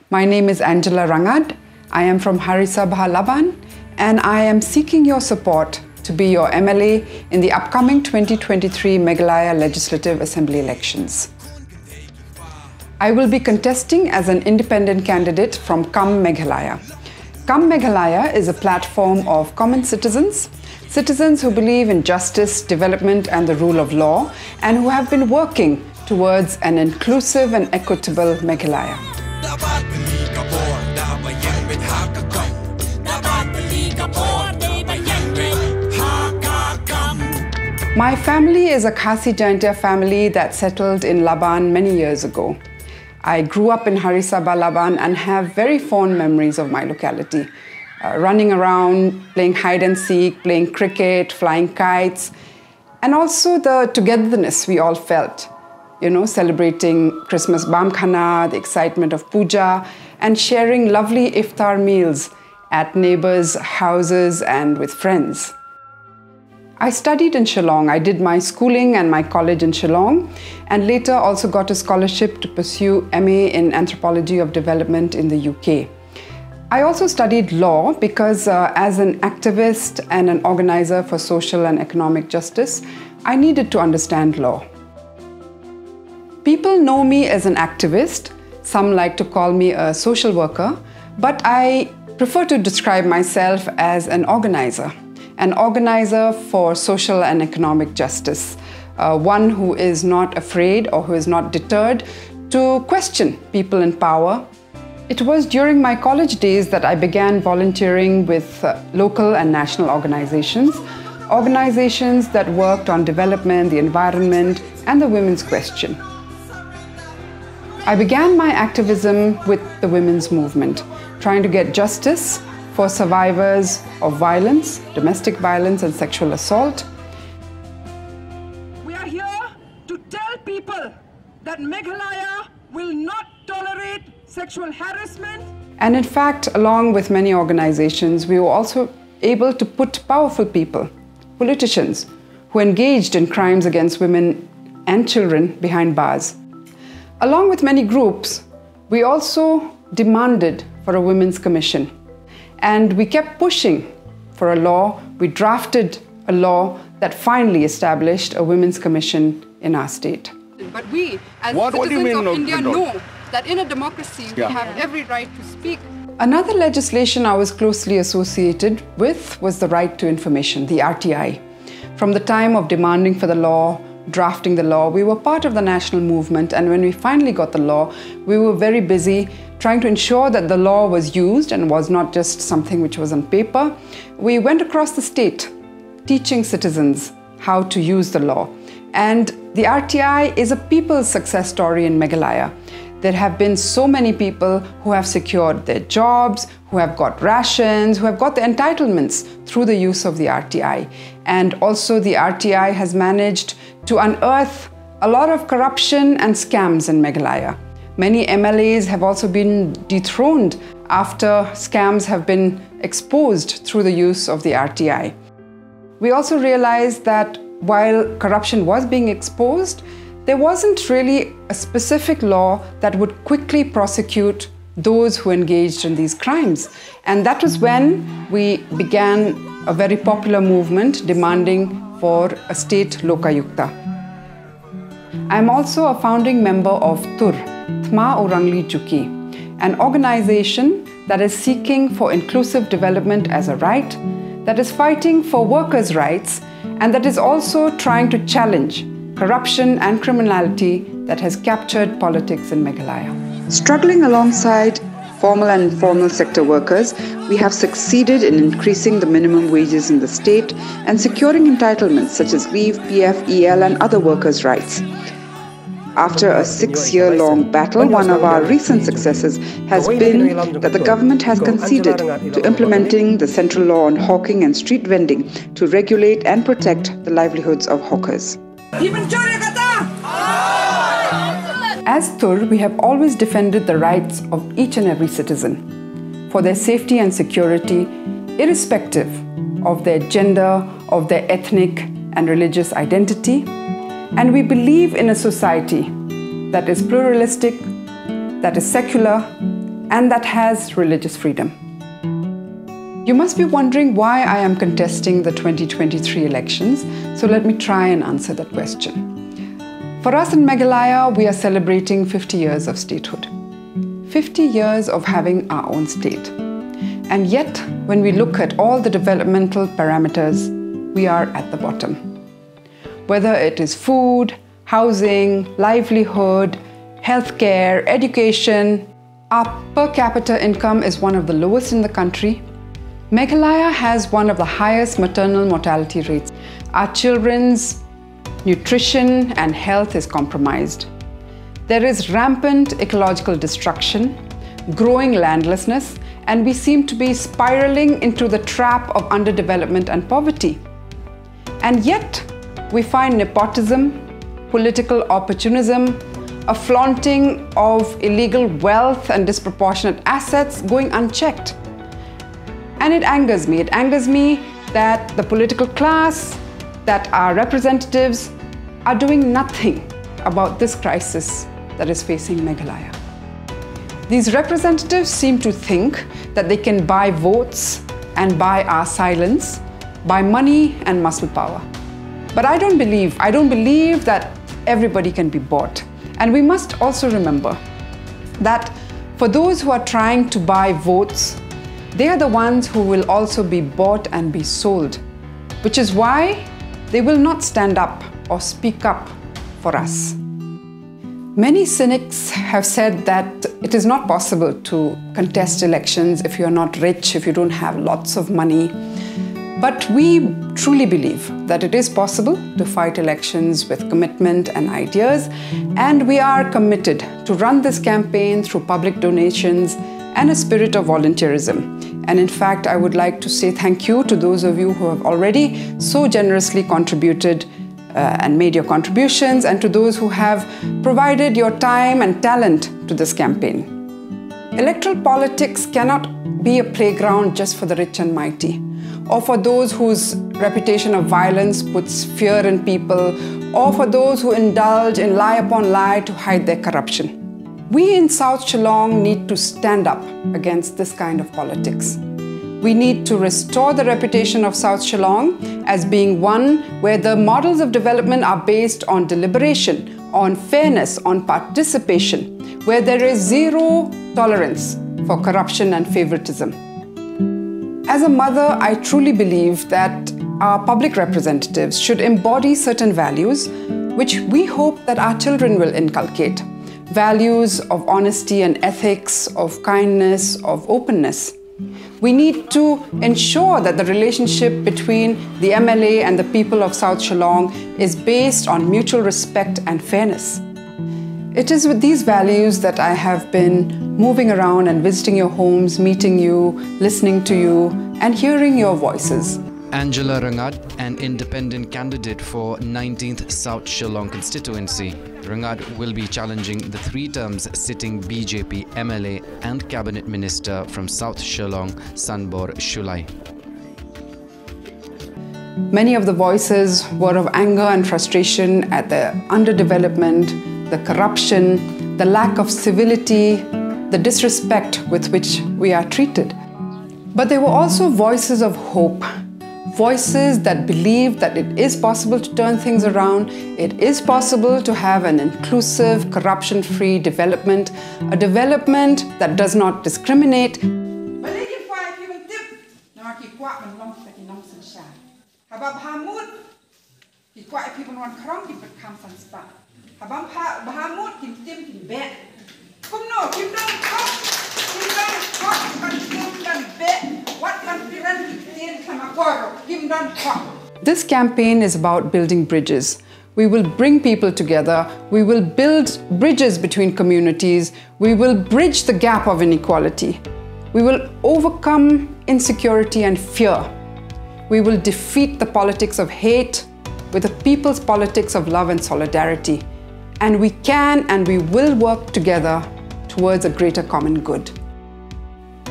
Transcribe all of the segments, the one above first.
My name is Angela Rangad. I am from Harisabha Laban, and I am seeking your support to be your MLA in the upcoming 2023 Meghalaya Legislative Assembly elections. I will be contesting as an independent candidate from KAM Meghalaya. KAM Meghalaya is a platform of common citizens who believe in justice, development and the rule of law, and who have been working towards an inclusive and equitable Meghalaya. My family is a Khasi Jaintia family that settled in Laban many years ago. I grew up in Harisabha Laban and have very fond memories of my locality. Running around, playing hide and seek, playing cricket, flying kites, and also the togetherness we all felt. Celebrating Christmas Bamkhana, the excitement of puja, and sharing lovely iftar meals at neighbors' houses and with friends. I studied in Shillong. I did my schooling and my college in Shillong, and later also got a scholarship to pursue MA in Anthropology of Development in the UK. I also studied law because as an activist and an organizer for social and economic justice, I needed to understand law. People know me as an activist. Some like to call me a social worker, but I prefer to describe myself as an organizer for social and economic justice, one who is not afraid or who is not deterred to question people in power. It was during my college days that I began volunteering with local and national organizations that worked on development, the environment, and the women's question. I began my activism with the women's movement, trying to get justice for survivors of violence, domestic violence and sexual assault. We are here to tell people that Meghalaya will not tolerate sexual harassment. And in fact, along with many organizations, we were also able to put powerful people, politicians, who engaged in crimes against women and children behind bars. Along with many groups, we also demanded for a women's commission. And we kept pushing for a law. We drafted a law that finally established a women's commission in our state. But we, as citizens of India, know that in a democracy, we have every right to speak. Another legislation I was closely associated with was the right to information, the RTI. From the time of demanding for the law, drafting the law, we were part of the national movement, and when we finally got the law, we were very busy trying to ensure that the law was used and was not just something which was on paper. We went across the state teaching citizens how to use the law. And the RTI is a people's success story in Meghalaya. There have been so many people who have secured their jobs, who have got rations, who have got the entitlements through the use of the RTI. And also the RTI has managed to unearth a lot of corruption and scams in Meghalaya. Many MLAs have also been dethroned after scams have been exposed through the use of the RTI. We also realized that while corruption was being exposed, there wasn't really a specific law that would quickly prosecute those who engaged in these crimes. And that was when we began a very popular movement demanding for a state Lokayukta. I'm also a founding member of TUR, Thma Urangli Chuki, an organization that is seeking for inclusive development as a right, that is fighting for workers' rights, and that is also trying to challenge corruption and criminality that has captured politics in Meghalaya. Struggling alongside formal and informal sector workers, we have succeeded in increasing the minimum wages in the state and securing entitlements such as leave, PF, EL, and other workers' rights. After a 6-year-long battle, one of our recent successes has been that the government has conceded to implementing the central law on hawking and street vending to regulate and protect the livelihoods of hawkers. As TUR, we have always defended the rights of each and every citizen for their safety and security, irrespective of their gender, of their ethnic and religious identity. And we believe in a society that is pluralistic, that is secular, and that has religious freedom. You must be wondering why I am contesting the 2023 elections, so let me try and answer that question. For us in Meghalaya, we are celebrating 50 years of statehood. 50 years of having our own state. And yet, when we look at all the developmental parameters, we are at the bottom. Whether it is food, housing, livelihood, healthcare, education, our per capita income is one of the lowest in the country. Meghalaya has one of the highest maternal mortality rates. Our children's nutrition and health is compromised. There is rampant ecological destruction, growing landlessness, and we seem to be spiraling into the trap of underdevelopment and poverty. And yet, we find nepotism, political opportunism, a flaunting of illegal wealth and disproportionate assets going unchecked. And it angers me. It angers me that the political class, that our representatives are doing nothing about this crisis that is facing Meghalaya. These representatives seem to think that they can buy votes and buy our silence, buy money and muscle power. But I don't believe that everybody can be bought. And we must also remember that for those who are trying to buy votes, they are the ones who will also be bought and be sold, which is why they will not stand up or speak up for us. Many cynics have said that it is not possible to contest elections if you're not rich, if you don't have lots of money. But we truly believe that it is possible to fight elections with commitment and ideas, and we are committed to run this campaign through public donations and a spirit of volunteerism. And in fact, I would like to say thank you to those of you who have already so generously contributed and made your contributions, and to those who have provided your time and talent to this campaign. Electoral politics cannot be a playground just for the rich and mighty, or for those whose reputation of violence puts fear in people, or for those who indulge in lie upon lie to hide their corruption. We in South Shillong need to stand up against this kind of politics. We need to restore the reputation of South Shillong as being one where the models of development are based on deliberation, on fairness, on participation, where there is zero tolerance for corruption and favoritism. As a mother, I truly believe that our public representatives should embody certain values which we hope that our children will inculcate. Values of honesty and ethics, of kindness, of openness. We need to ensure that the relationship between the MLA and the people of South Shillong is based on mutual respect and fairness. It is with these values that I have been moving around and visiting your homes, meeting you, listening to you, and hearing your voices. Angela Rangad, an independent candidate for 19th South Shillong constituency. Rangad will be challenging the 3 terms sitting BJP MLA and Cabinet Minister from South Shillong, Sanbor Shulai. Many of the voices were of anger and frustration at the underdevelopment, the corruption, the lack of civility, the disrespect with which we are treated. But there were also voices of hope. Voices that believe that it is possible to turn things around, it is possible to have an inclusive, corruption-free development, a development that does not discriminate. This campaign is about building bridges. We will bring people together. We will build bridges between communities. We will bridge the gap of inequality. We will overcome insecurity and fear. We will defeat the politics of hate with the people's politics of love and solidarity. And we can and we will work together towards a greater common good.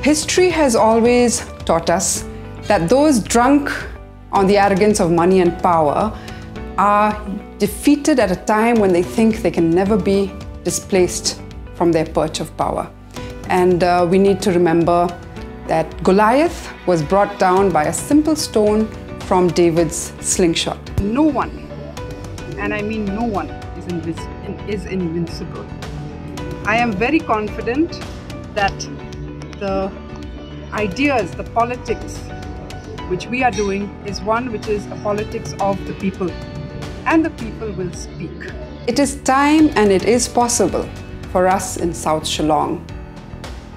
History has always taught us that those drunk on the arrogance of money and power are defeated at a time when they think they can never be displaced from their perch of power. And we need to remember that Goliath was brought down by a simple stone from David's slingshot. No one, and I mean no one, is invincible. I am very confident that the ideas, the politics which we are doing is one which is a politics of the people, and the people will speak. It is time and it is possible for us in South Shillong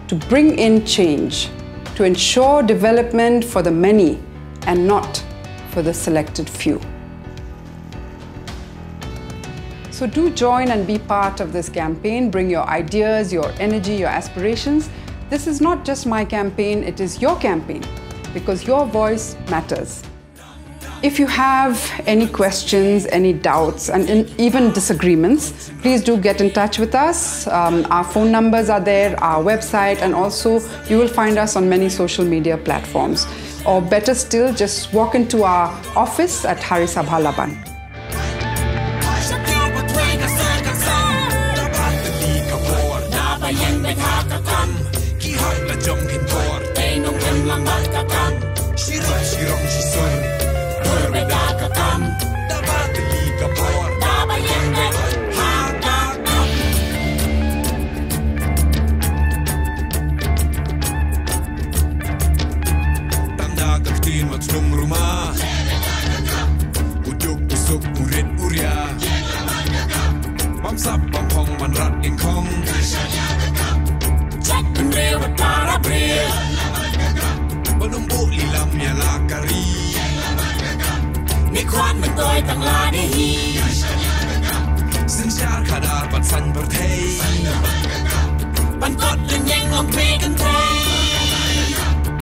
to bring in change, to ensure development for the many and not for the selected few. So do join and be part of this campaign. Bring your ideas, your energy, your aspirations. This is not just my campaign, it is your campaign, because your voice matters. If you have any questions, any doubts, and even disagreements, please do get in touch with us. Our phone numbers are there, our website, and also you will find us on many social media platforms. Or better still, just walk into our office at Harisabha Laban. Ban kot lên nhanh lòng thuê